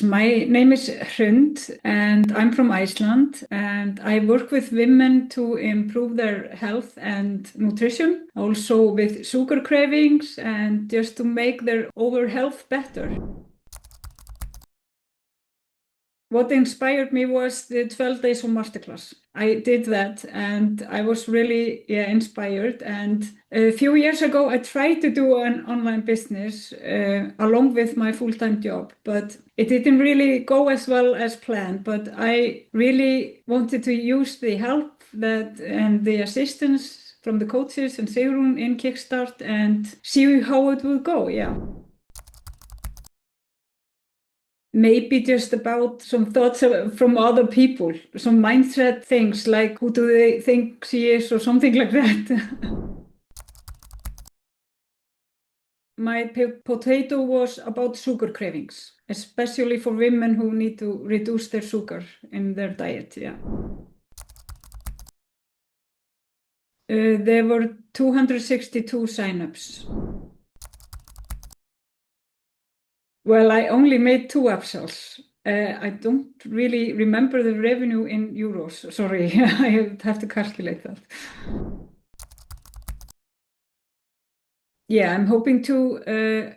My name is Hrund and I'm from Iceland, and I work with women to improve their health and nutrition, also with sugar cravings and just to make their overall health better. What inspired me was the 12 days of masterclass. I did that and I was really inspired. And a few years ago, I tried to do an online business along with my full-time job, but it didn't really go as well as planned. But I really wanted to use the help that and the assistance from the coaches and Sigrun in Kickstart and see how it will go. Yeah. Maybe just about some thoughts from other people, some mindset things like who do they think she is or something like that. My potato was about sugar cravings, especially for women who need to reduce their sugar in their diet. Yeah. There were 262 signups. Well, I only made two upsells. I don't really remember the revenue in euros. Sorry, I would have to calculate that. Yeah, I'm hoping to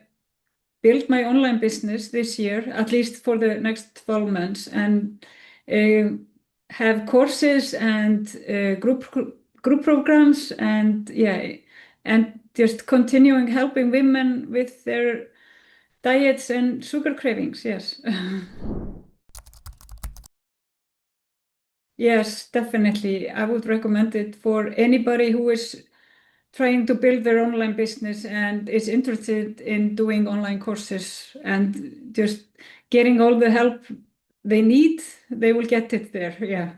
build my online business this year, at least for the next 12 months, and uh, have courses and group programs, and yeah, and just continuing helping women with their diets and sugar cravings. Yes. Yes, definitely. I would recommend it for anybody who is trying to build their online business and is interested in doing online courses and just getting all the help they need, they will get it there. Yeah.